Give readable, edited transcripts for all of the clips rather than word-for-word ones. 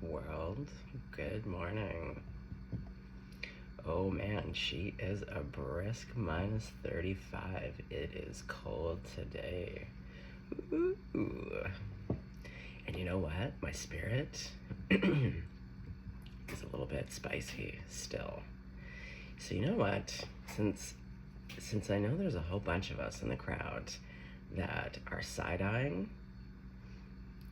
world. Good morning. Oh man, she is a brisk minus 35. It is cold today. Ooh. And you know what? My spirit is a little bit spicy still. So you know what? Since I know there's a whole bunch of us in the crowd that are side-eyeing,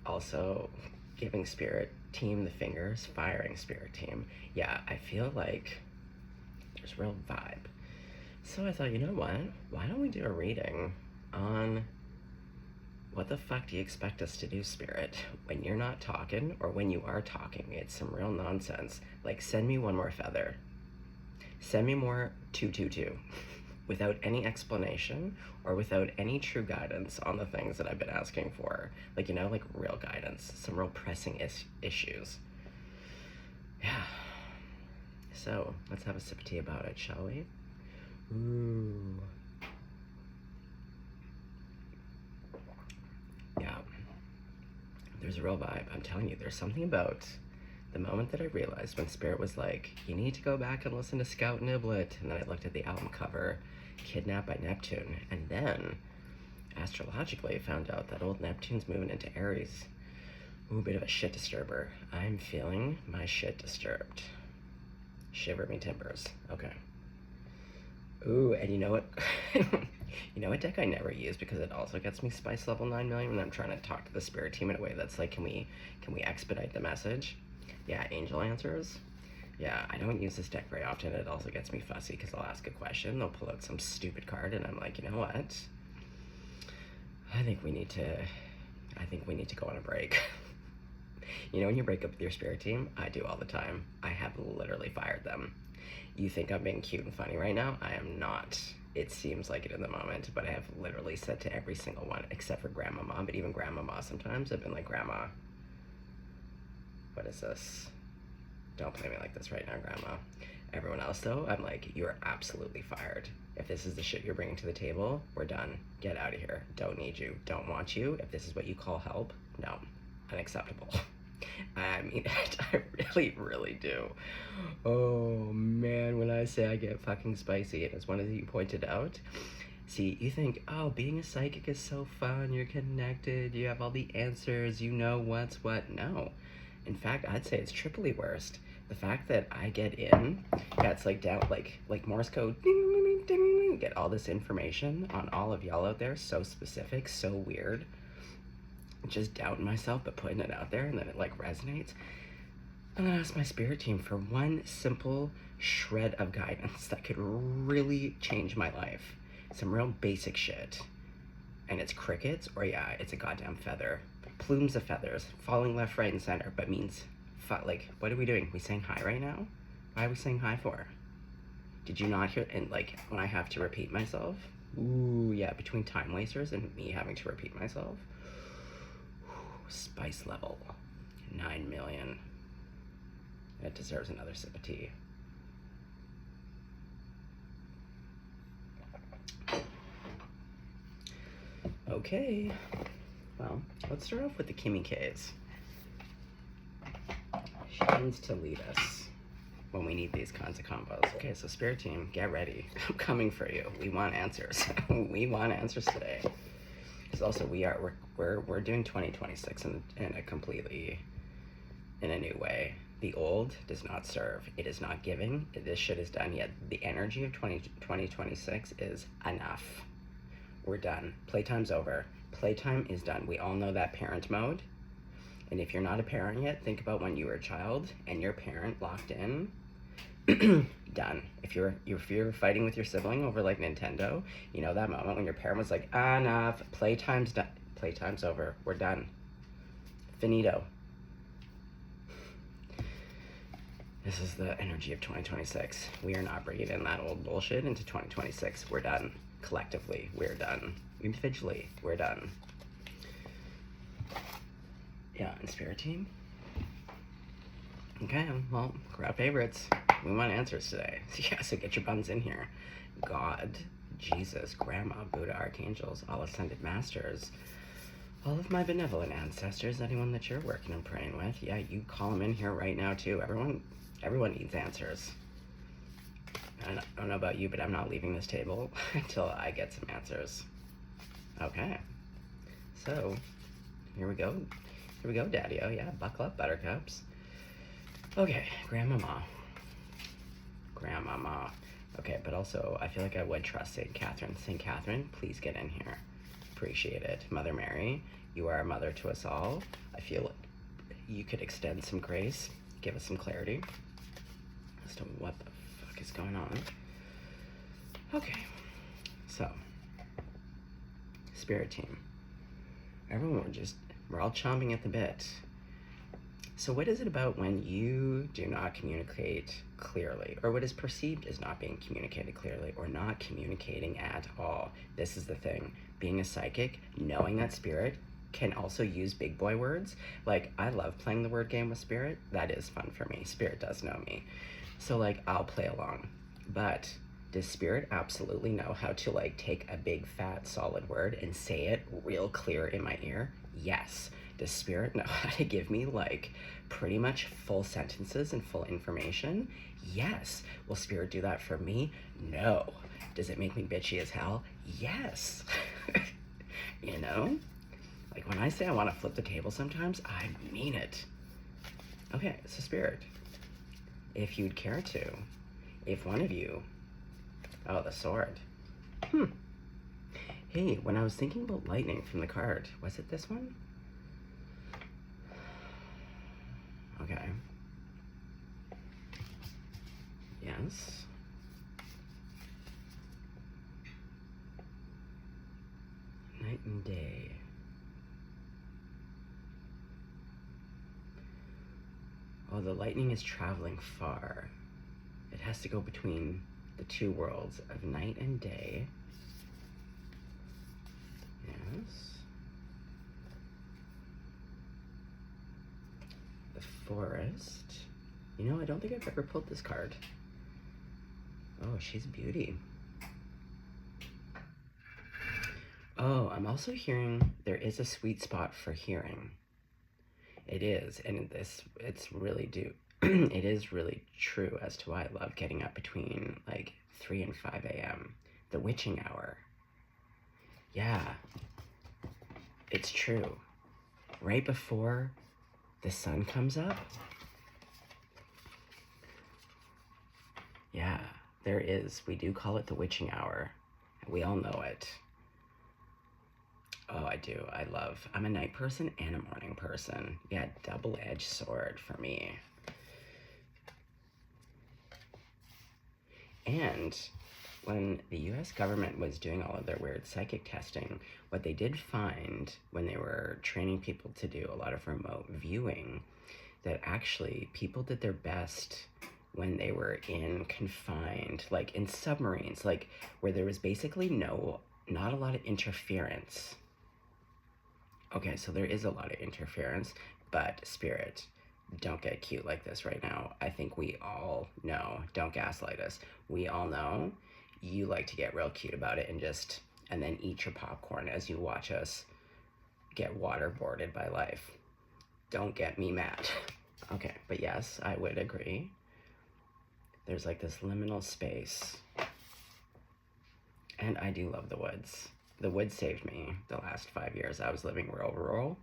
also giving spirit team the fingers, firing spirit team, yeah, I feel like there's real vibe. So I thought, you know what? Why don't we do a reading on what the fuck do you expect us to do, spirit, when you're not talking, or when you are talking? It's some real nonsense. Like, send me one more feather. Send me more 222 without any explanation or without any true guidance on the things that I've been asking for. Like, you know, like real guidance, some real pressing issues. Yeah. So, let's have a sip of tea about it, shall we? Ooh. Yeah. There's a real vibe. I'm telling you, there's something about the moment that I realized when Spirit was like, you need to go back and listen to Scout Niblet, and then I looked at the album cover, Kidnapped by Neptune, and then astrologically found out that old Neptune's moving into Aries. Ooh, bit of a shit disturber. I'm feeling my shit disturbed. Shiver me timbers. Okay. Ooh, and you know what? You know what deck I never use because it also gets me spice level 9 million when I'm trying to talk to the spirit team in a way that's like, can we expedite the message? Yeah, Angel Answers. Yeah, I don't use this deck very often. It also gets me fussy because I'll ask a question, they'll pull out some stupid card, and I'm like, you know what? I think we need to go on a break. You know when you break up with your spirit team? I do all the time. I have literally fired them. You think I'm being cute and funny right now? I am not. It seems like it in the moment, but I have literally said to every single one, except for Grandmama, but even Grandmama sometimes, I've been like, Grandma, what is this? Don't play me like this right now, Grandma. Everyone else, though, I'm like, you're absolutely fired. If this is the shit you're bringing to the table, we're done. Get out of here. Don't need you. Don't want you. If this is what you call help, no. Unacceptable. I mean it. I really, really do. Oh, man, when I say I get fucking spicy, and as one of you pointed out, see, you think, oh, being a psychic is so fun, you're connected, you have all the answers, you know what's what. No. In fact, I'd say it's triply worst. The fact that I get in, yeah, it's like down, like Morse code, ding, ding, ding, ding, get all this information on all of y'all out there, so specific, so weird. Just doubting myself, but putting it out there, and then it like resonates. I'm gonna ask my spirit team for one simple shred of guidance that could really change my life. Some real basic shit. And it's crickets, or yeah, it's a goddamn feather. Plumes of feathers, falling left, right, and center, but means, like, what are we doing? We saying hi right now? Why are we saying hi for? Did you not hear, and like, when I have to repeat myself? Ooh, yeah, between time wasters and me having to repeat myself. Spice level 9 million. It deserves another sip of tea. Okay, well, let's start off with the Kimmy K's. She tends to lead us when we need these kinds of combos. Okay, so spirit team, get ready. I'm coming for you. We want answers. We want answers today. Because also we're doing 2026 in a completely, in a new way. The old does not serve. It is not giving. This shit is done yet. The energy of 2026 is enough. We're done. Playtime's over. Playtime is done. We all know that parent mode. And if you're not a parent yet, think about when you were a child and your parent locked in. Done. If you're fighting with your sibling over like Nintendo, you know that moment when your parent was like, enough, playtime's done. Playtime's over. We're done. Finito. This is the energy of 2026. We are not bringing in that old bullshit into 2026. We're done. Collectively, we're done. Individually, we're done. Yeah, and spirit team. Okay, well, crowd favorites. We want answers today. Yeah, so get your buns in here. God, Jesus, Grandma, Buddha, Archangels, all ascended masters. all of my benevolent ancestors, anyone that you're working and praying with, yeah, you call them in here right now too. Everyone needs answers. I don't know about you, but I'm not leaving this table until I get some answers. Okay. So, here we go. Here we go, Daddy-O. Yeah, buckle up, buttercups. Okay, Grandmama. Grandmama. Okay, but also, I feel like I would trust St. Catherine. St. Catherine, please get in here. Appreciate it. Mother Mary, you are a mother to us all. I feel like you could extend some grace, give us some clarity as to what the fuck is going on. Okay, so, Spirit team. Everyone, we're all chomping at the bit. So what is it about when you do not communicate clearly, or what is perceived as not being communicated clearly, or not communicating at all? This is the thing. Being a psychic, knowing that Spirit can also use big boy words. Like, I love playing the word game with Spirit. That is fun for me. Spirit does know me. So, like, I'll play along. But does Spirit absolutely know how to, like, take a big, fat, solid word and say it real clear in my ear? Yes. Does Spirit know how to give me, like, pretty much full sentences and full information? Yes. Will Spirit do that for me? No. Does it make me bitchy as hell? Yes. You know? Like, when I say I want to flip the table sometimes, I mean it. Okay, so Spirit, if you'd care to, if one of you... Oh, the sword. Hey, when I was thinking about lightning from the card, was it this one? Okay. Yes. Night and day. Oh, the lightning is traveling far. It has to go between the two worlds of night and day. Yes. The forest. You know, I don't think I've ever pulled this card. Oh, she's a beauty. Oh, I'm also hearing there is a sweet spot for hearing. It is, and it's really it is really true as to why I love getting up between like 3 and 5 a.m. The witching hour. Yeah, it's true. Right before the sun comes up. Yeah, there is. We do call it the witching hour. We all know it. Oh, I do. I'm a night person and a morning person. Yeah, double-edged sword for me. And when the US government was doing all of their weird psychic testing, what they did find when they were training people to do a lot of remote viewing, that actually people did their best when they were confined, like in submarines, like where there was basically not a lot of interference. Okay, so there is a lot of interference, but Spirit, don't get cute like this right now. I think we all know, don't gaslight us. We all know you like to get real cute about it and then eat your popcorn as you watch us get waterboarded by life. Don't get me mad. Okay, but yes, I would agree. There's like this liminal space. And I do love the woods. The woods saved me the last 5 years. I was living rural.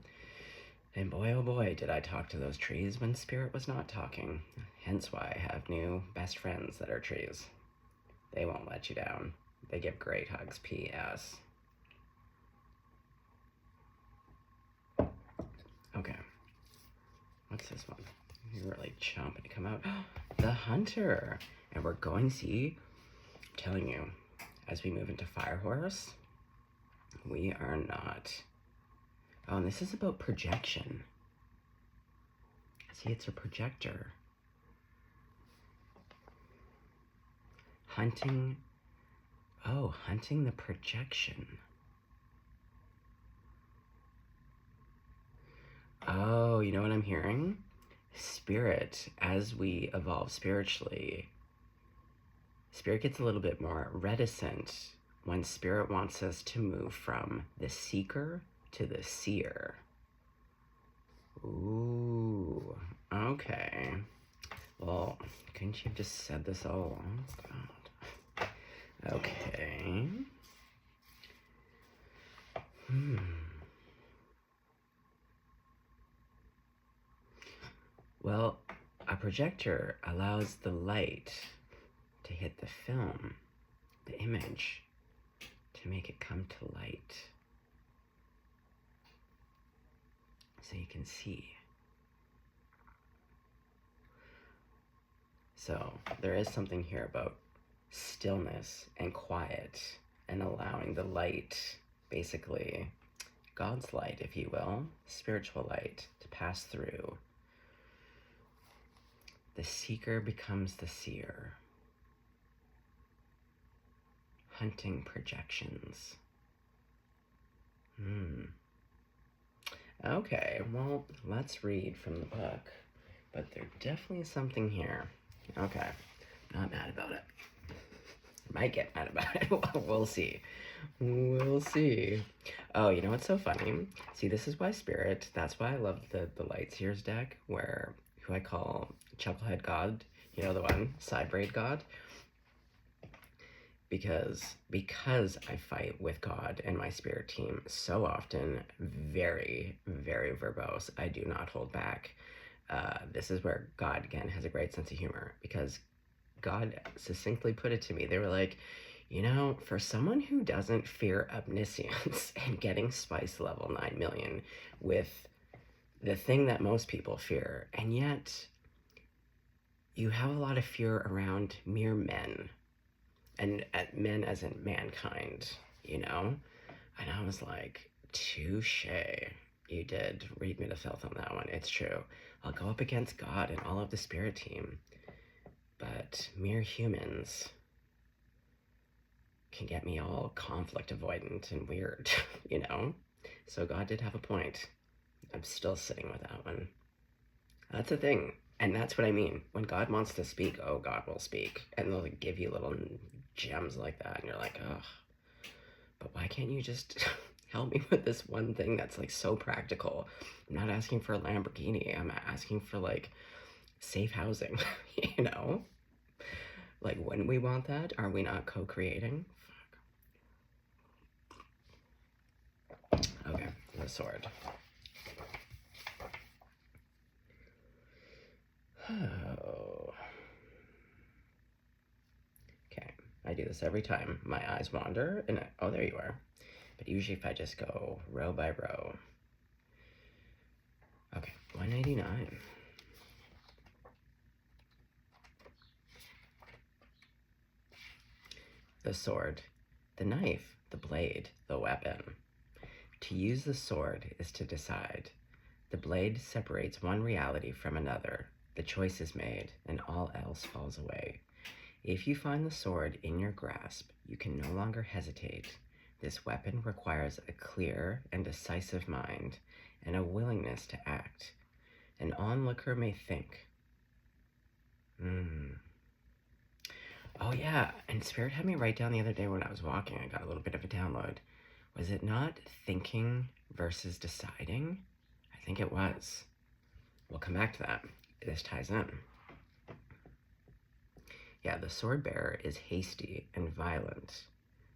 And boy, oh boy, did I talk to those trees when Spirit was not talking. Hence why I have new best friends that are trees. They won't let you down. They give great hugs, P.S. Okay. What's this one? You're really chomping to come out. The Hunter. And we're going, see, I'm telling you, as we move into Fire Horse, we are not. Oh, and this is about projection. See, it's a projector. Hunting. Oh, hunting the projection. Oh, you know what I'm hearing? Spirit, as we evolve spiritually, Spirit gets a little bit more reticent when Spirit wants us to move from the seeker to the seer. Ooh, okay. Well, couldn't you have just said this all along? God. Okay. Well, a projector allows the light to hit the film, the image, to make it come to light. So you can see. So there is something here about stillness and quiet and allowing the light, basically God's light, if you will, spiritual light, to pass through. The seeker becomes the seer. Hunting projections. Okay, well, let's read from the book. But there's definitely something here. Okay, not mad about it. Might get mad about it. We'll see. We'll see. Oh, you know what's so funny? See, this is why Spirit, that's why I love the Light Seers deck, who I call Chucklehead God, you know the one, Side Braid God. Because I fight with God and my spirit team so often, very, very verbose. I do not hold back. This is where God, again, has a great sense of humor, because God succinctly put it to me. They were like, you know, for someone who doesn't fear omniscience and getting spice level 9 million with the thing that most people fear, and yet you have a lot of fear around mere men, and men as in mankind, you know? And I was like, touche. You did read me to filth on that one. It's true. I'll go up against God and all of the spirit team, but mere humans can get me all conflict avoidant and weird, you know? So God did have a point. I'm still sitting with that one. That's the thing. And that's what I mean. When God wants to speak, oh, God will speak. And they'll give you little gems like that. And you're like, oh, but why can't you just help me with this one thing that's like so practical? I'm not asking for a Lamborghini. I'm asking for like safe housing, you know? Like, when we want that, are we not co-creating? Okay, the sword. Oh. Okay, I do this every time. My eyes wander, and oh, there you are. But usually if I just go row by row. Okay, 189. The sword, the knife, the blade, the weapon. To use the sword is to decide. The blade separates one reality from another. The choice is made, and all else falls away. If you find the sword in your grasp, you can no longer hesitate. This weapon requires a clear and decisive mind and a willingness to act. An onlooker may think. Oh yeah, and Spirit had me write down the other day when I was walking. I got a little bit of a download. Was it not thinking versus deciding? I think it was. We'll come back to that. This ties in. Yeah, the sword bearer is hasty and violent,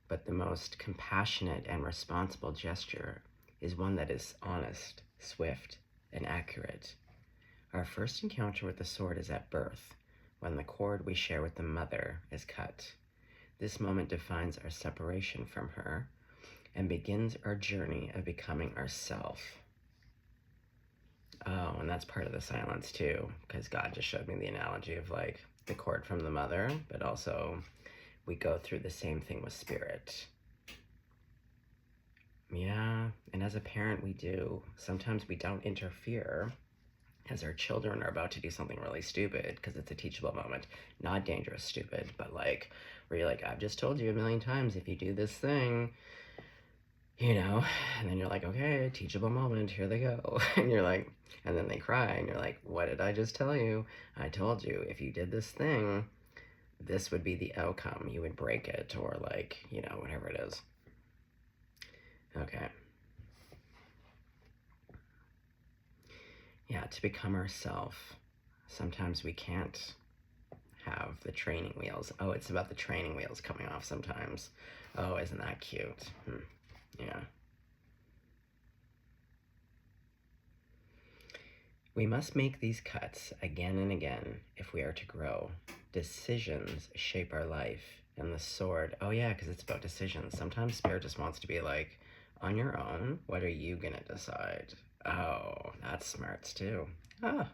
but the most compassionate and responsible gesture is one that is honest, swift, and accurate. Our first encounter with the sword is at birth, when the cord we share with the mother is cut. This moment defines our separation from her and begins our journey of becoming ourself. Oh, and that's part of the silence too, because God just showed me the analogy of like the cord from the mother, but also we go through the same thing with spirit. Yeah, and as a parent we do. Sometimes we don't interfere as our children are about to do something really stupid, because it's a teachable moment. Not dangerous stupid, but like, where you're like, I've just told you a million times, if you do this thing, you know, and then you're like, okay, teachable moment, here they go. And you're like, and then they cry, and you're like, what did I just tell you? I told you, if you did this thing, this would be the outcome. You would break it, or like, you know, whatever it is. Okay. Yeah, to become ourselves, sometimes we can't have the training wheels. Oh, it's about the training wheels coming off sometimes. Oh, isn't that cute? Yeah. We must make these cuts again and again if we are to grow. Decisions shape our life, and the sword, oh yeah, because it's about decisions. Sometimes spirit just wants to be like, on your own, what are you gonna decide? Oh, that's smarts too. Oh,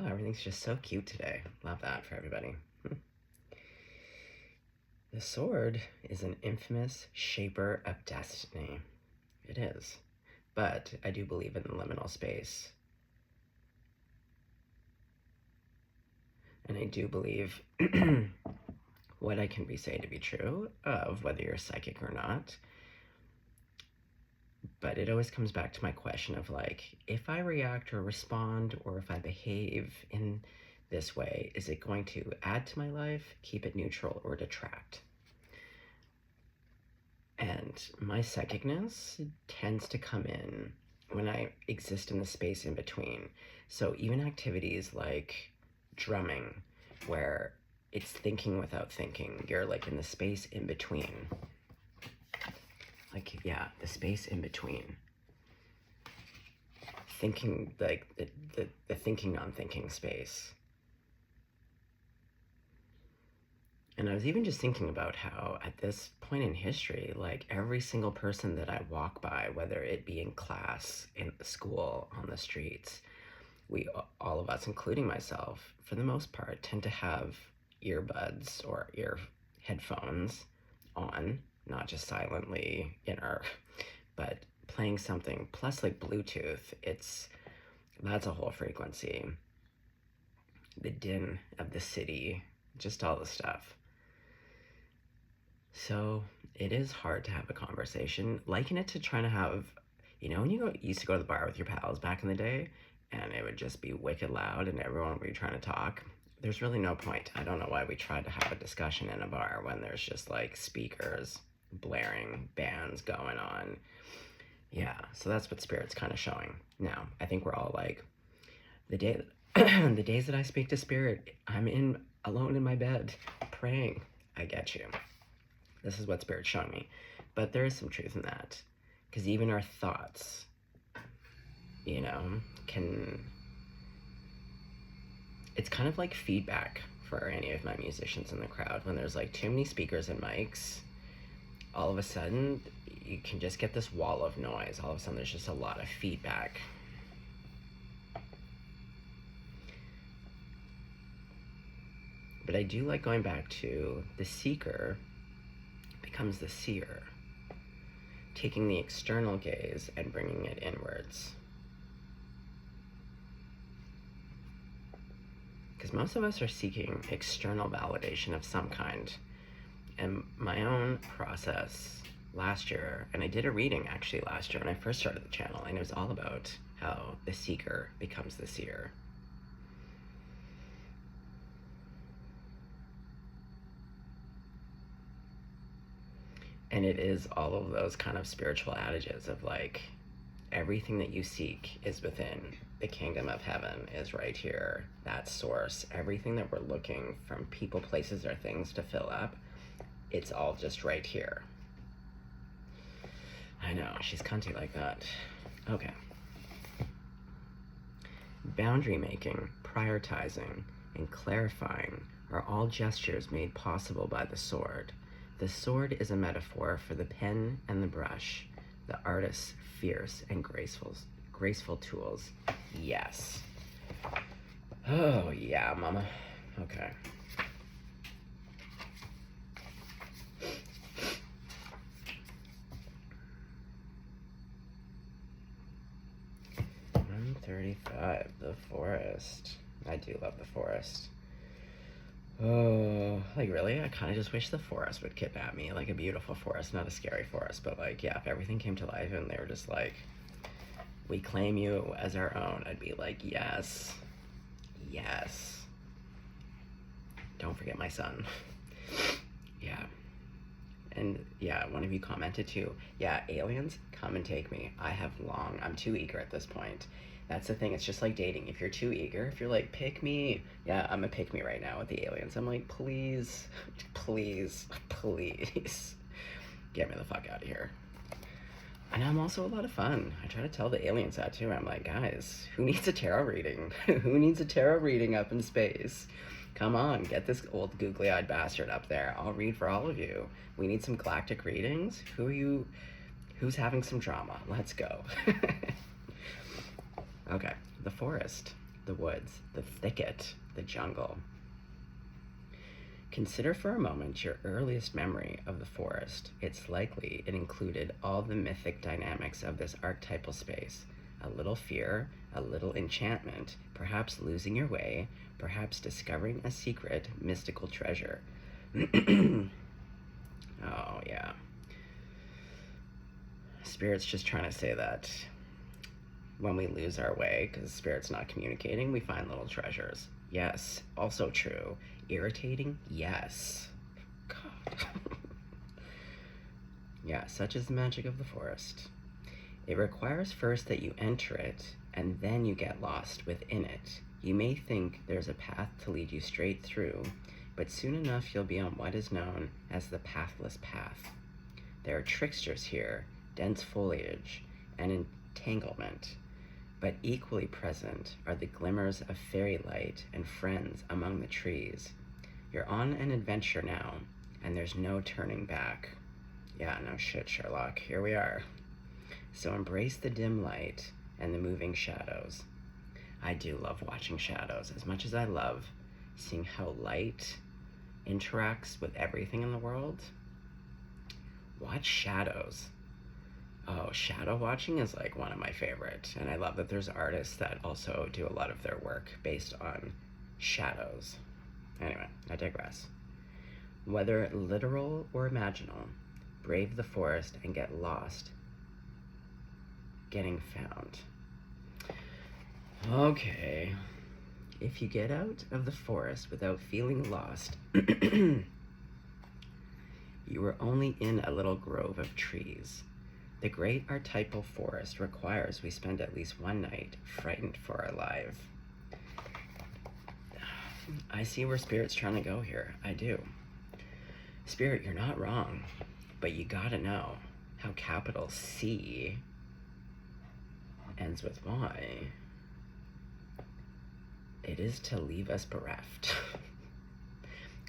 everything's just so cute today. Love that for everybody. The sword is an infamous shaper of destiny. It is. But I do believe in the liminal space. And I do believe what I can be said to be true of whether you're psychic or not. But it always comes back to my question of like, if I react or respond, or if I behave in this way, is it going to add to my life, keep it neutral, or detract? And my psychicness tends to come in when I exist in the space in between. So even activities like drumming, where it's thinking without thinking, you're like in the space in between. Like, yeah, the space in between. Thinking, like the thinking non-thinking space. And I was even just thinking about how at this point in history, like every single person that I walk by, whether it be in class, in school, on the streets, we, all of us, including myself, for the most part, tend to have earbuds or ear headphones on, not just silently but playing something. Plus, like Bluetooth, that's a whole frequency. The din of the city, just all the stuff. So it is hard to have a conversation. Liken it to trying to have, when you used to go to the bar with your pals back in the day, and it would just be wicked loud and everyone would be trying to talk. There's really no point. I don't know why we tried to have a discussion in a bar when there's just like speakers blaring, bands going on. Yeah, so that's what Spirit's kind of showing. Now, I think we're all like, the days that I speak to Spirit, I'm alone in my bed, praying. I get you. This is what Spirit's showing me. But there is some truth in that. Because even our thoughts, it's kind of like feedback for any of my musicians in the crowd. When there's like too many speakers and mics, all of a sudden you can just get this wall of noise. All of a sudden there's just a lot of feedback. But I do like going back to the seeker becomes the seer, taking the external gaze and bringing it inwards. Because most of us are seeking external validation of some kind. And my own process last year, and I did a reading actually last year when I first started the channel, and it was all about how the seeker becomes the seer. And it is all of those kind of spiritual adages of like, everything that you seek is within. The kingdom of heaven is right here. That source. Everything that we're looking from people, places, or things to fill up, it's all just right here. I know, she's cunty like that. Okay. Boundary making, prioritizing, and clarifying are all gestures made possible by the sword. The sword is a metaphor for the pen and the brush, the artist's fierce and graceful tools. Yes. Oh, yeah, mama. Okay. $135, the forest. I do love the forest. Oh, like really? I kind of just wish the forest would kidnap me. Like a beautiful forest, not a scary forest, but like, yeah, if everything came to life and they were just like, we claim you as our own, I'd be like, yes, yes. Don't forget my son. Yeah. And yeah, one of you commented too, yeah, aliens, come and take me. I'm too eager at this point. That's the thing. It's just like dating. If you're too eager, if you're like, pick me. Yeah, I'm a pick me right now with the aliens. I'm like, please, please, please, get me the fuck out of here. And I'm also a lot of fun. I try to tell the aliens that too. I'm like, guys, who needs a tarot reading? Who needs a tarot reading up in space? Come on, get this old googly-eyed bastard up there. I'll read for all of you. We need some galactic readings. Who's having some drama? Let's go. Okay, the forest, the woods, the thicket, the jungle. Consider for a moment your earliest memory of the forest. It's likely it included all the mythic dynamics of this archetypal space. A little fear, a little enchantment, perhaps losing your way, perhaps discovering a secret, mystical treasure. Oh, yeah. Spirit's just trying to say that when we lose our way, because Spirit's not communicating, we find little treasures. Yes, also true. Irritating? Yes. God. Yeah, such is the magic of the forest. It requires first that you enter it, and then you get lost within it. You may think there's a path to lead you straight through, but soon enough you'll be on what is known as the pathless path. There are tricksters here, dense foliage, and entanglement. But equally present are the glimmers of fairy light and friends among the trees. You're on an adventure now, and there's no turning back. Yeah, no shit, Sherlock. Here we are. So embrace the dim light and the moving shadows. I do love watching shadows as much as I love seeing how light interacts with everything in the world. Watch shadows. Oh, shadow watching is like one of my favorite, and I love that there's artists that also do a lot of their work based on shadows. Anyway, I digress. Whether literal or imaginal, brave the forest and get lost getting found. Okay, if you get out of the forest without feeling lost, you were only in a little grove of trees. The great archetypal forest requires we spend at least one night frightened for our life. I see where Spirit's trying to go here. I do. Spirit, you're not wrong, but you gotta know how capital C ends with Y. It is to leave us bereft.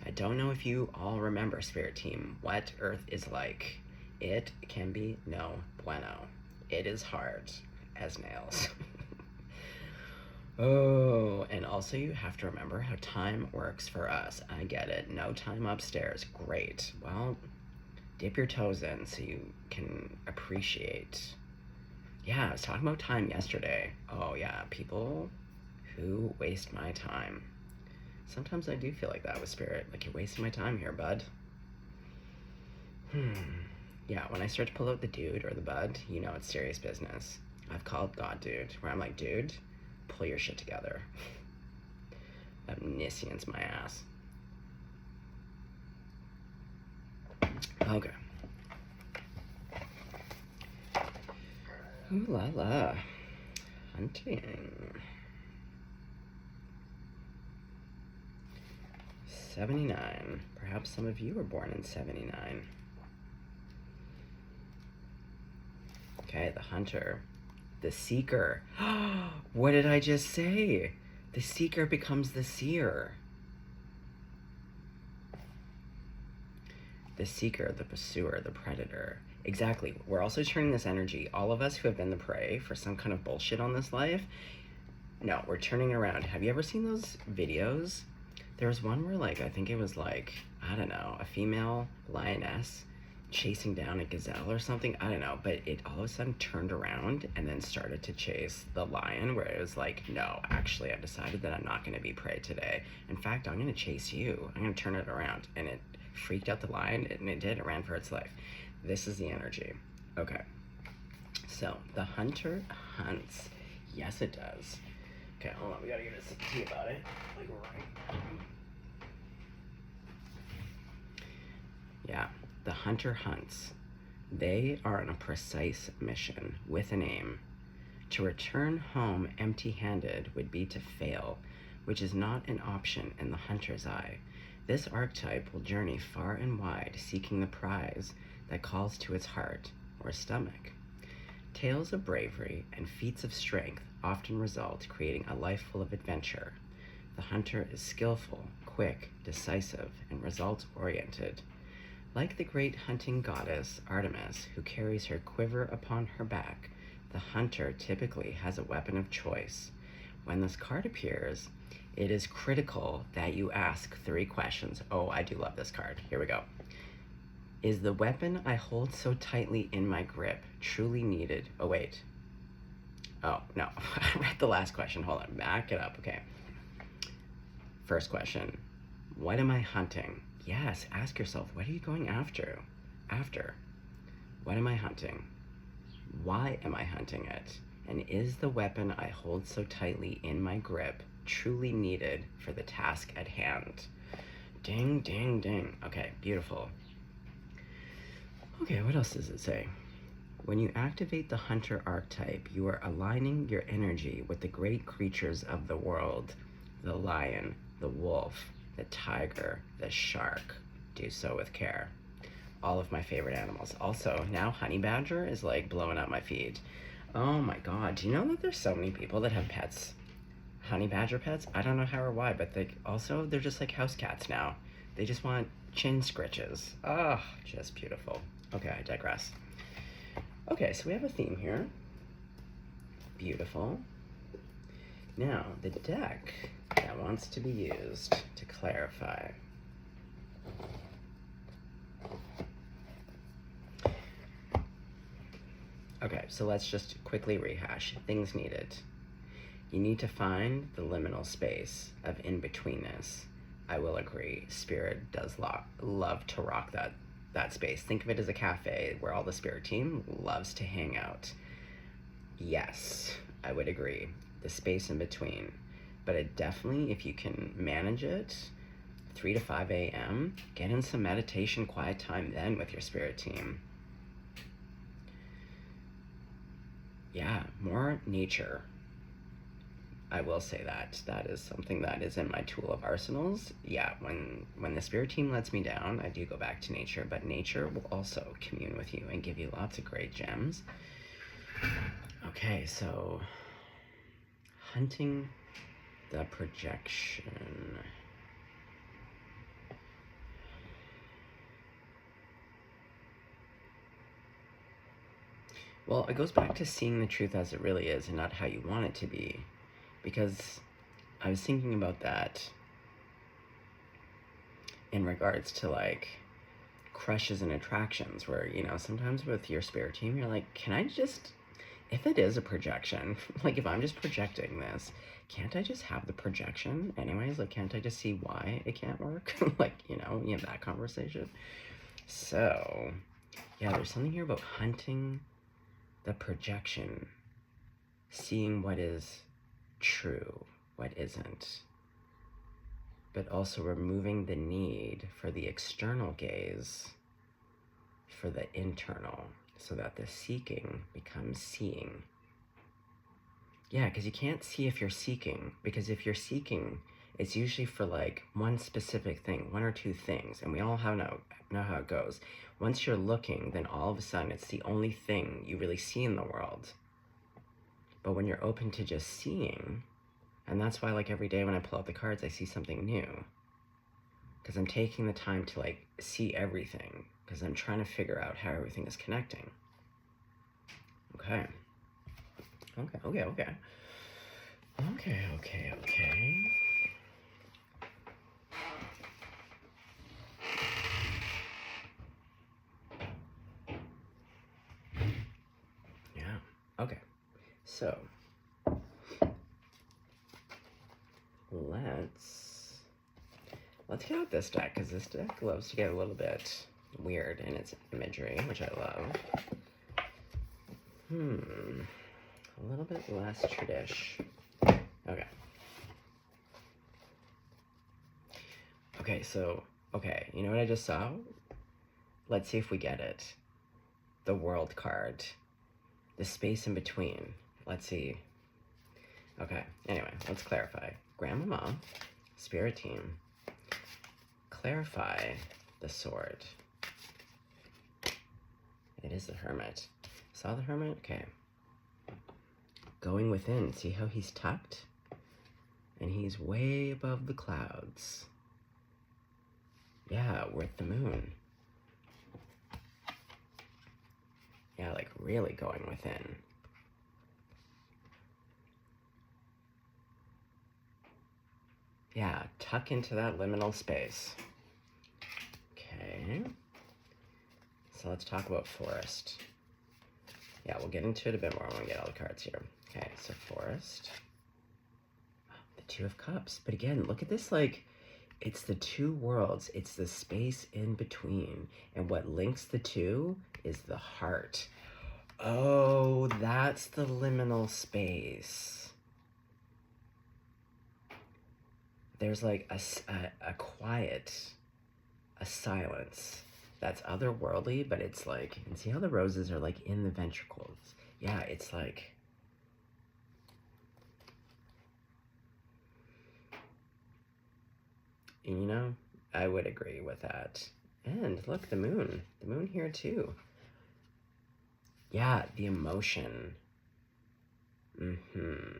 I don't know if you all remember, Spirit Team, what Earth is like. It can be no bueno. It is hard as nails. Oh, and also you have to remember how time works for us. I get it. No time upstairs. Great. Well, dip your toes in so you can appreciate. Yeah, I was talking about time yesterday. Oh yeah, people who waste my time. Sometimes I do feel like that with Spirit. Like, you're wasting my time here, bud. Yeah, when I start to pull out the dude or the bud, you know it's serious business. I've called God dude, where I'm like, dude, pull your shit together. Omniscience my ass. Okay. Ooh la la. Hunting. 79. Perhaps some of you were born in 79. Okay, the hunter. The seeker. What did I just say? The seeker becomes the seer. The seeker, the pursuer, the predator. Exactly. We're also turning this energy, all of us who have been the prey for some kind of bullshit on this life, no, we're turning around. Have you ever seen those videos? There was one where, like, I think it was like, I don't know, a female lioness chasing down a gazelle or something. I don't know, but it all of a sudden turned around and then started to chase the lion, where it was like, no, actually, I've decided that I'm not going to be prey today. In fact, I'm going to chase you. I'm going to turn it around. And it freaked out the lion, and it did. It ran for its life. This is the energy. Okay. So, the hunter hunts. Yes, it does. Okay, hold on. We got to get a sip of tea about it. Like, right. Yeah. The hunter hunts. They are on a precise mission with an aim To return home empty-handed would be to fail, which is not an option in the hunter's eye. This archetype will journey far and wide, seeking the prize that calls to its heart or stomach. Tales of bravery and feats of strength often result, creating a life full of adventure. The hunter is skillful, quick, decisive, and results-oriented. Like the great hunting goddess Artemis, who carries her quiver upon her back, the hunter typically has a weapon of choice. When this card appears, it is critical that you ask 3 questions. Oh, I do love this card. Here we go. Is the weapon I hold so tightly in my grip truly needed? Oh, wait. Oh, no. I read the last question. Hold on. Back it up. Okay. First question. What am I hunting? Yes, ask yourself, what are you going after? What am I hunting? Why am I hunting it? And is the weapon I hold so tightly in my grip truly needed for the task at hand? Ding, ding, ding. Okay, beautiful. Okay, what else does it say? When you activate the hunter archetype, you are aligning your energy with the great creatures of the world. The lion, the wolf, the tiger, the shark. Do so with care. All of my favorite animals. Also, now honey badger is like blowing up my feed. Oh my god, do you know that there's so many people that have pets? Honey badger pets? I don't know how or why, but they're just like house cats now. They just want chin scritches. Oh, just beautiful. Okay, I digress. Okay, so we have a theme here. Beautiful. Now, the deck that wants to be used to clarify. Okay, so let's just quickly rehash. Things needed. You need to find the liminal space of in-betweenness. I will agree. Spirit does love to rock that space. Think of it as a cafe where all the spirit team loves to hang out. Yes, I would agree. The space in between. But it definitely, if you can manage it, 3 to 5 a.m., get in some meditation, quiet time then with your spirit team. Yeah, more nature. I will say that is something that is in my tool of arsenals. Yeah, when the spirit team lets me down, I do go back to nature, but nature will also commune with you and give you lots of great gems. Okay, so hunting the projection. Well, it goes back to seeing the truth as it really is and not how you want it to be. Because I was thinking about that in regards to like crushes and attractions where, you know, sometimes with your spirit team, you're like, can I just, if it is a projection, like if I'm just projecting this, can't I just have the projection anyways? Like, can't I just see why it can't work? Like, you have that conversation. So, yeah, there's something here about hunting the projection, seeing what is true, what isn't, but also removing the need for the external gaze for the internal, so that the seeking becomes seeing. Yeah, because you can't see if you're seeking, because if you're seeking, it's usually for like one specific thing, 1 or 2 things, and we all know how it goes. Once you're looking, then all of a sudden it's the only thing you really see in the world. But when you're open to just seeing, and that's why like every day when I pull out the cards, I see something new. Because I'm taking the time to like see everything, because I'm trying to figure out how everything is connecting. Okay. Okay. Yeah, okay. So, let's get out this deck, because this deck loves to get a little bit weird in its imagery, which I love. A little bit less tradish. Okay. Okay, you know what I just saw? Let's see if we get it. The World card. The space in between. Let's see. Okay, anyway, let's clarify. Grandmama, spirit team, clarify the sword. It is the hermit. Saw the hermit? Okay. Going within. See how he's tucked? And he's way above the clouds. Yeah, we're at the moon. Yeah, like really going within. Yeah, tuck into that liminal space. Okay. So let's talk about forest. Yeah, we'll get into it a bit more when we get all the cards here. Okay, so forest. The Two of Cups. But again, look at this, like, it's the two worlds. It's the space in between. And what links the two is the heart. Oh, that's the liminal space. There's like a quiet, a silence that's otherworldly, but it's like, and see how the roses are like in the ventricles? Yeah, it's like, you know, I would agree with that. And look, the moon here too. Yeah, the emotion. Mm-hmm.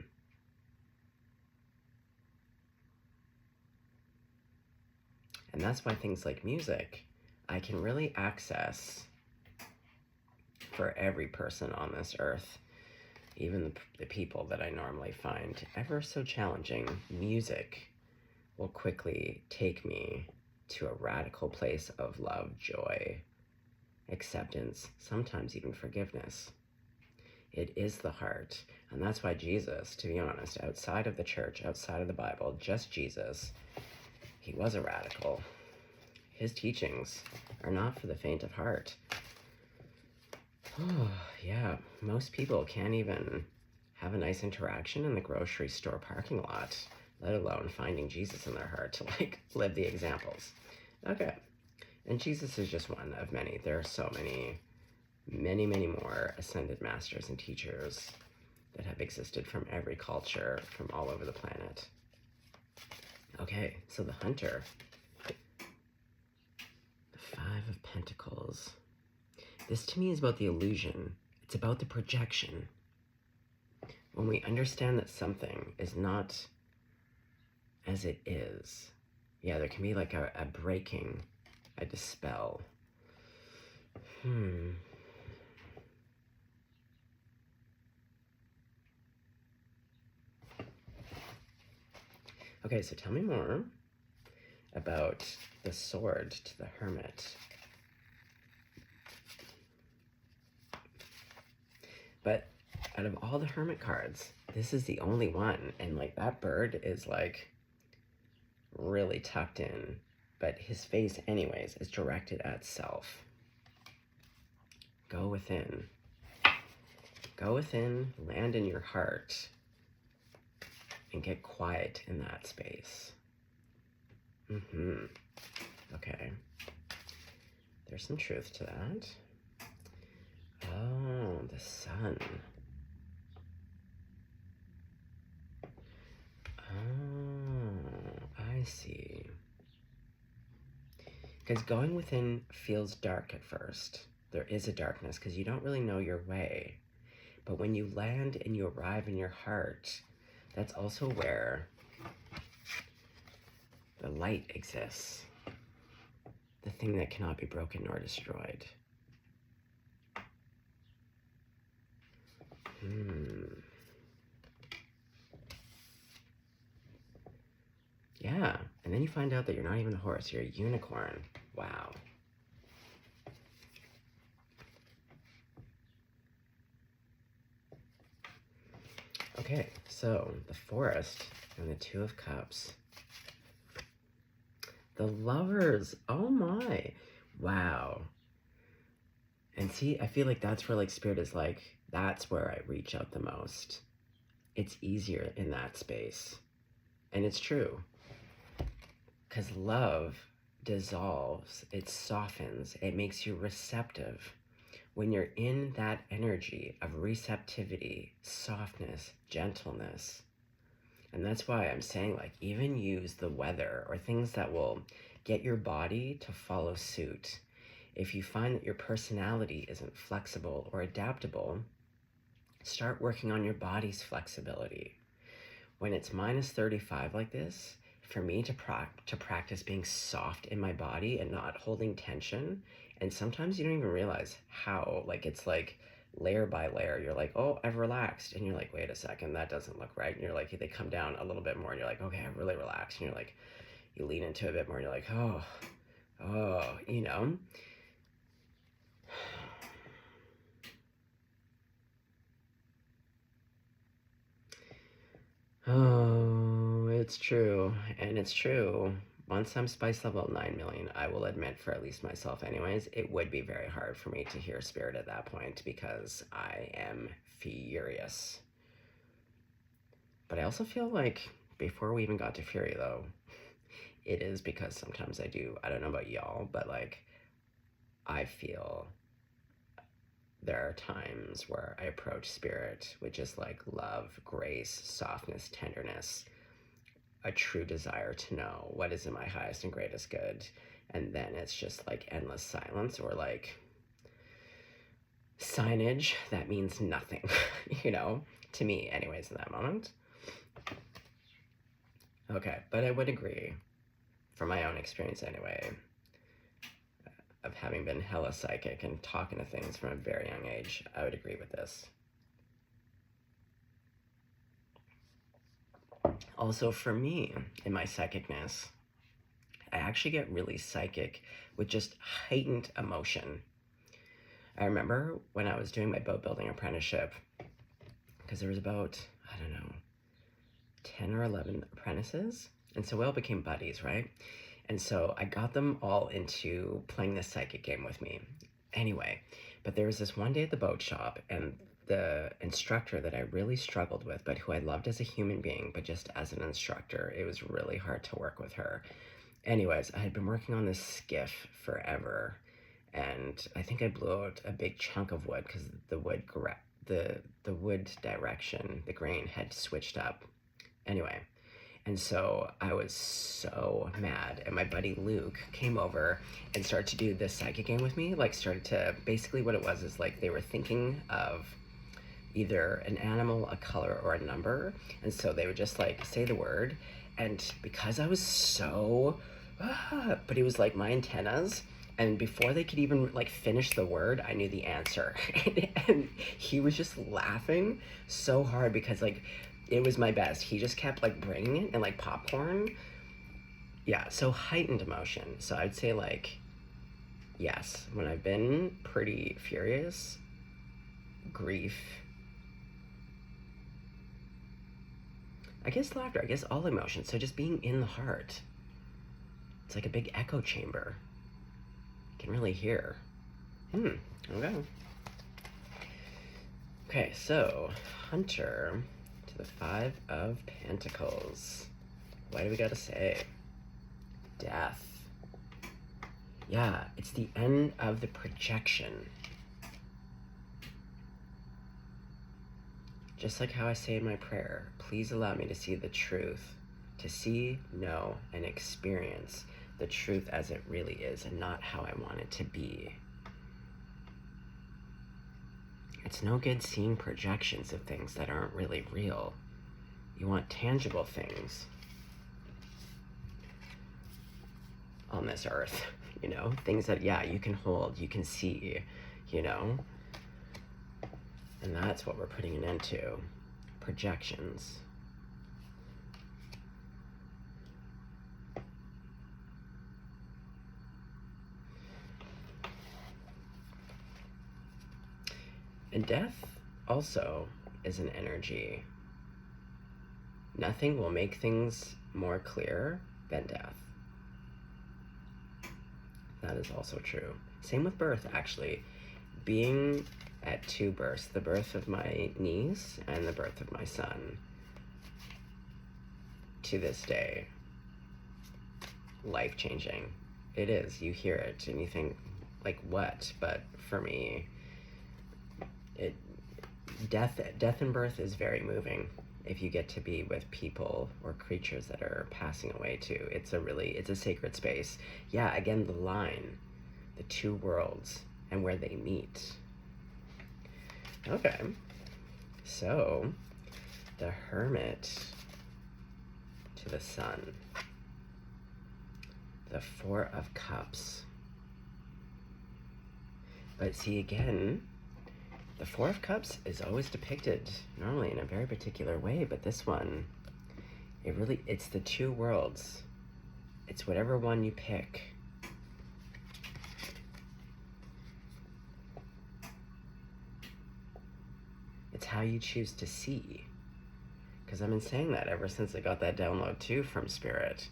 And that's why things like music, I can really access for every person on this earth, even the people that I normally find ever so challenging. Music will quickly take me to a radical place of love, joy, acceptance, sometimes even forgiveness. It is the heart. And that's why Jesus, to be honest, outside of the church, outside of the Bible, just Jesus, he was a radical. His teachings are not for the faint of heart. Oh, yeah, most people can't even have a nice interaction in the grocery store parking lot, let alone finding Jesus in their heart to, like, live the examples. Okay, and Jesus is just one of many. There are so many, many more ascended masters and teachers that have existed from every culture, from all over the planet. Okay, so the hunter. The Five of Pentacles. This to me is about the illusion. It's about the projection. When we understand that something is not as it is, yeah, there can be like a breaking, a dispel. Okay, so tell me more about the sword to the hermit. But out of all the hermit cards, this is the only one. And like that bird is like really tucked in, but his face anyways is directed at self. Go within. Go within, land in your heart, and get quiet in that space. Okay. There's some truth to that. Oh, the sun. Oh, I see. Because going within feels dark at first. There is a darkness because you don't really know your way. But when you land and you arrive in your heart, that's also where the light exists. The thing that cannot be broken nor destroyed. Yeah, and then you find out that you're not even a horse, you're a unicorn. Wow. Okay, so the forest and the Two of Cups. The lovers, oh my, wow. And see, I feel like that's where like spirit is like, that's where I reach out the most. It's easier in that space. And it's true. Because love dissolves, it softens, it makes you receptive. when you're in that energy of receptivity, softness, gentleness. And that's why I'm saying, like, even use the weather or things that will get your body to follow suit. If you find that your personality isn't flexible or adaptable, start working on your body's flexibility. When it's minus 35 like this, for me to practice being soft in my body and not holding tension, and sometimes you don't even realize how, like, it's like layer by layer. You're like, oh, I've relaxed, and you're like, wait a second, that doesn't look right. And you're like, they come down a little bit more, and you're like, okay, I've really relaxed. And you're like, you lean into a bit more, and you're like, oh, you know. Oh, it's true. And it's true. Once I'm spice level 9 million, I will admit, for at least myself anyways, it would be very hard for me to hear spirit at that point because I am furious. But I also feel like before we even got to fury though, it is because sometimes I don't know about y'all, but like I feel there are times where I approach spirit with just like love, grace, softness, tenderness, a true desire to know what is in my highest and greatest good. And then it's just like endless silence or like signage that means nothing, you know, to me anyways in that moment. Okay, but I would agree, from my own experience anyway, of having been hella psychic and talking to things from a very young age, I would agree with this. Also, for me, in my psychicness, I actually get really psychic with just heightened emotion. I remember when I was doing my boat building apprenticeship, because there was about, I don't know, 10 or 11 apprentices, and so we all became buddies, right? And so I got them all into playing this psychic game with me. Anyway, but there was this one day at the boat shop, and the instructor that I really struggled with, but who I loved as a human being, but just as an instructor, it was really hard to work with her. Anyways, I had been working on this skiff forever, and I think I blew out a big chunk of wood because the wood direction, the grain had switched up. Anyway, and so I was so mad, and my buddy Luke came over and started to do this psychic game with me. Like, started to, basically what it was is like they were thinking of either an animal, a color, or a number, and so they would just like say the word, and because I was so, but it was like my antennas, and before they could even like finish the word, I knew the answer. And he was just laughing so hard because like it was my best. He just kept like bringing it and like popcorn. Yeah, so heightened emotion. So I'd say like, yes, when I've been pretty furious, grief, I guess laughter, I guess all emotions. So just being in the heart. It's like a big echo chamber. You can really hear. Okay. Okay, so Hunter to the 5 of Pentacles. What do we gotta say? Death. Yeah, it's the end of the projection. Just like how I say in my prayer, please allow me to see the truth, to see, know, and experience the truth as it really is and not how I want it to be. It's no good seeing projections of things that aren't really real. You want tangible things on this earth, you know? Things that, yeah, you can hold, you can see, you know? And that's what we're putting an end to. Projections. And death also is an energy. Nothing will make things more clear than death. That is also true. Same with birth, actually. Being at 2 births, the birth of my niece and the birth of my son, to this day, life-changing. It is. You hear it and you think, like, what? But for me, it death and birth is very moving. If you get to be with people or creatures that are passing away too, it's a sacred space. Yeah, again, the line, the two worlds and where they meet. Okay, so the Hermit to the Sun, the Four of Cups. But see, again, the Four of Cups is always depicted normally in a very particular way, but this one, it's the two worlds. It's whatever one you pick. It's how you choose to see. Because I've been saying that ever since I got that download too from Spirit,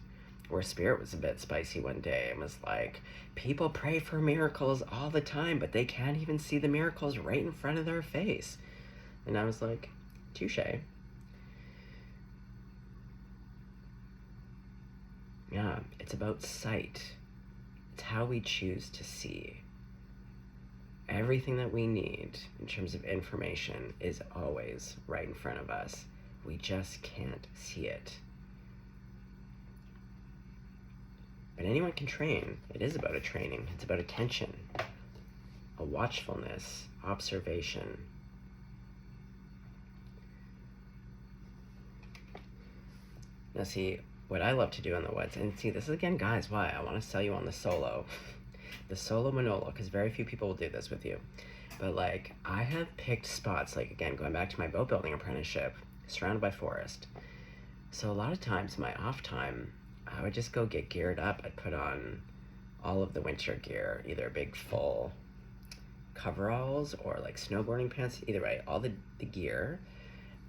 where Spirit was a bit spicy one day and was like, people pray for miracles all the time, but they can't even see the miracles right in front of their face. And I was like, touche. Yeah, it's about sight. It's how we choose to see. Everything that we need in terms of information is always right in front of us. We just can't see it. But anyone can train. It is about a training. It's about attention, a watchfulness, observation. Now see, what I love to do in the woods, and see, this is again, guys, why I want to sell you on the solo. The solo Manolo, because very few people will do this with you. But like, I have picked spots, like again, going back to my boat building apprenticeship, surrounded by forest. So a lot of times my off time, I would just go get geared up. I'd put on all of the winter gear, either big full coveralls or like snowboarding pants, either way, all the gear.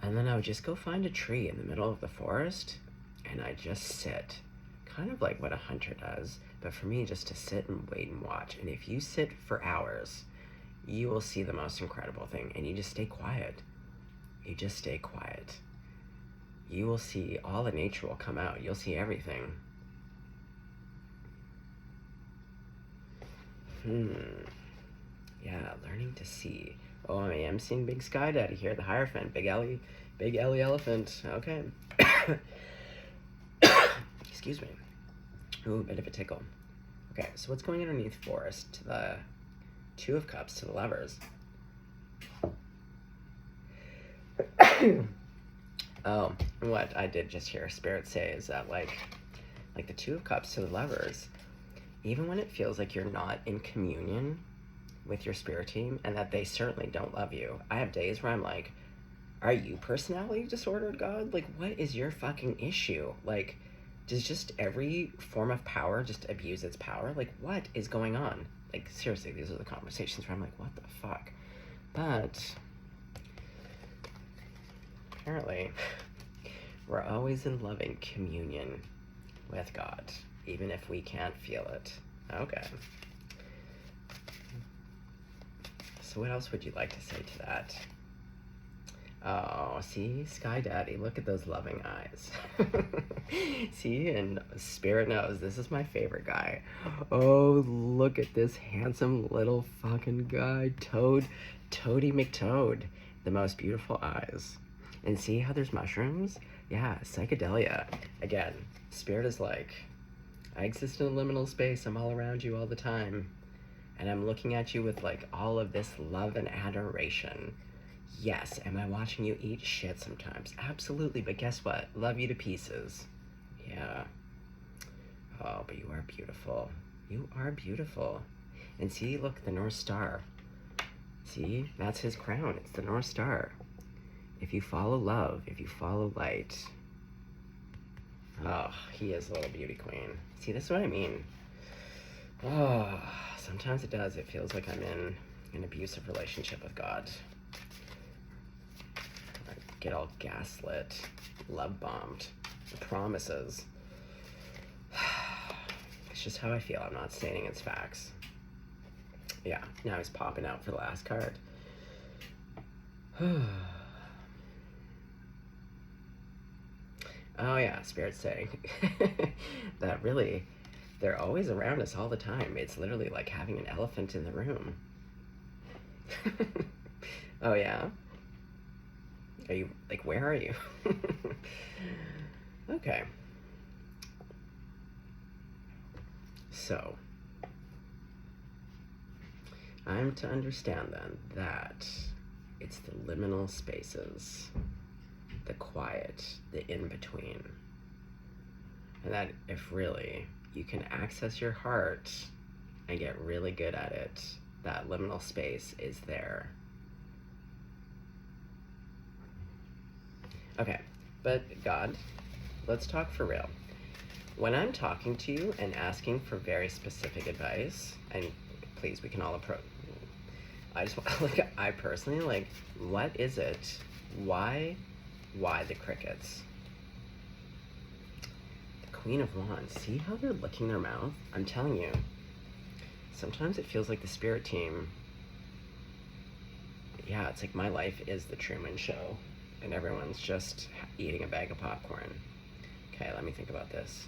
And then I would just go find a tree in the middle of the forest and I just sit, kind of like what a hunter does, but for me, just to sit and wait and watch. And if you sit for hours, you will see the most incredible thing, and you just stay quiet. You just stay quiet. You will see all the nature will come out. You'll see everything. Yeah, learning to see. Oh, I am seeing Big Sky Daddy here, the Hierophant, Big Ellie Elephant. Okay. Excuse me. Ooh, a bit of a tickle. Okay, so what's going underneath Forest to the Two of Cups to the Lovers? Oh, what I did just hear Spirit say is that like the Two of Cups to the Lovers, even when it feels like you're not in communion with your spirit team and that they certainly don't love you, I have days where I'm like, are you personality disordered, God? Like, what is your fucking issue? Like, does just every form of power just abuse its power? Like, what is going on? Like, seriously, these are the conversations where I'm like, what the fuck? But apparently, we're always in loving communion with God, even if we can't feel it. Okay. So what else would you like to say to that? Oh, see, Sky Daddy, look at those loving eyes. See, and Spirit knows this is my favorite guy. Oh, look at this handsome little fucking guy, Toady McToad, the most beautiful eyes. And see how there's mushrooms? Yeah, psychedelia. Again, Spirit is like, I exist in a liminal space. I'm all around you all the time. And I'm looking at you with like all of this love and adoration. Yes, am I watching you eat shit sometimes? Absolutely, but guess what? Love you to pieces. Yeah. Oh, but you are beautiful. You are beautiful. And see, look, the North Star. See, that's his crown. It's the North Star. If you follow love, if you follow light. Oh, he is a little beauty queen. See, this is what I mean. Oh, sometimes it does. It feels like I'm in an abusive relationship with God. Get all gaslit, love bombed, promises. It's just how I feel. I'm not stating it's facts. Yeah, now he's popping out for the last card. Oh yeah, Spirit's saying that really, they're always around us all the time. It's literally like having an elephant in the room. Oh, yeah? Are you, like, where are you? Okay. So, I'm to understand then that it's the liminal spaces, the quiet, the in-between. And that if really you can access your heart and get really good at it, that liminal space is there. Okay, but God, let's talk for real. When I'm talking to you and asking for very specific advice, and please, we can all approach. I just want, like, I personally, like, what is it? Why the crickets? The Queen of Wands, see how they're licking their mouth? I'm telling you, sometimes it feels like the spirit team, yeah, it's like my life is the Truman Show, and everyone's just eating a bag of popcorn. Okay, let me think about this.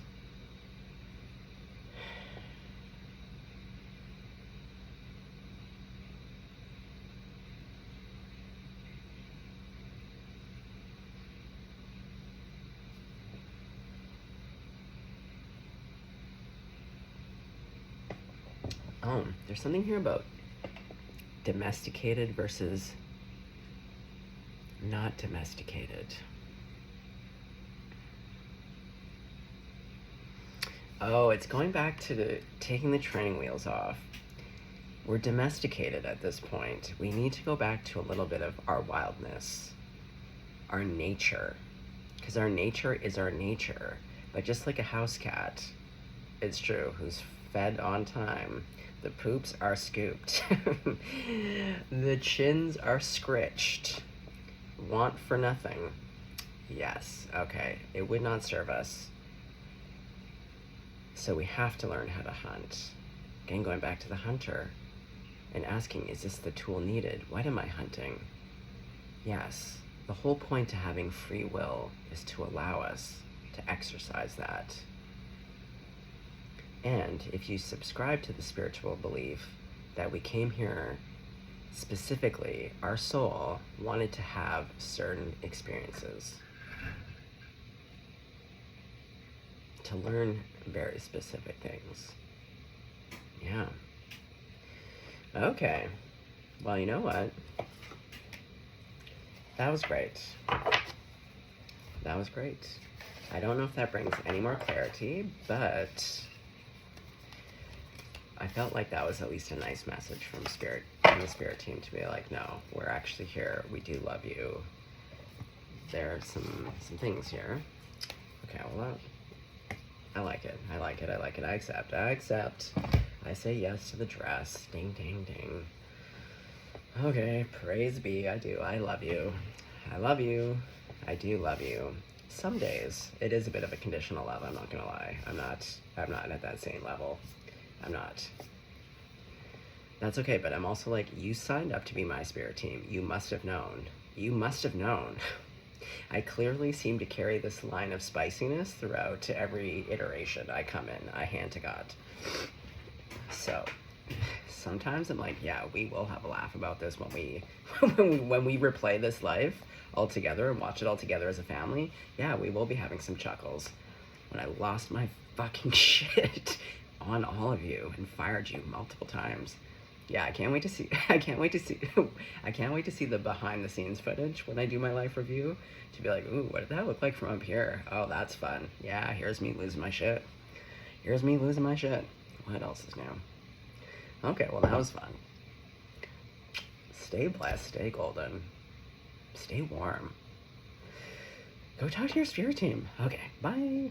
Oh, there's something here about domesticated versus not domesticated. Oh, it's going back to taking the training wheels off. We're domesticated at this point. We need to go back to a little bit of our wildness, our nature, because our nature is our nature. But just like a house cat, it's true, who's fed on time, the poops are scooped, the chins are scritched, want for nothing. Yes, okay, it would not serve us. So we have to learn how to hunt. Again, going back to the hunter and asking, is this the tool needed? What am I hunting? Yes, the whole point to having free will is to allow us to exercise that. And if you subscribe to the spiritual belief that we came here specifically, our soul wanted to have certain experiences, to learn very specific things. Yeah. Okay. Well, you know what? That was great. That was great. I don't know if that brings any more clarity, but I felt like that was at least a nice message from Spirit, from the Spirit team, to be like, no, we're actually here. We do love you. There are some things here. Okay, well, I like it. I like it. I like it. I accept. I accept. I say yes to the dress. Ding, ding, ding. Okay, praise be. I do. I love you. I love you. I do love you. Some days it is a bit of a conditional love. I'm not gonna lie. I'm not at that same level. I'm not. That's okay, but I'm also like, you signed up to be my spirit team. You must have known. You must have known. I clearly seem to carry this line of spiciness throughout to every iteration I come in. I hand to God. So sometimes I'm like, yeah, we will have a laugh about this when we replay this life all together and watch it all together as a family. Yeah, we will be having some chuckles. When I lost my fucking shit on all of you and fired you multiple times. Yeah, I can't wait to see I can't wait to see the behind the scenes footage when I do my life review, to be like, ooh, what did that look like from up here? Oh, that's fun. Yeah, here's me losing my shit. Here's me losing my shit. What else is new? Okay, well, that was fun. Stay blessed, stay golden, stay warm. Go talk to your spirit team. Okay, bye.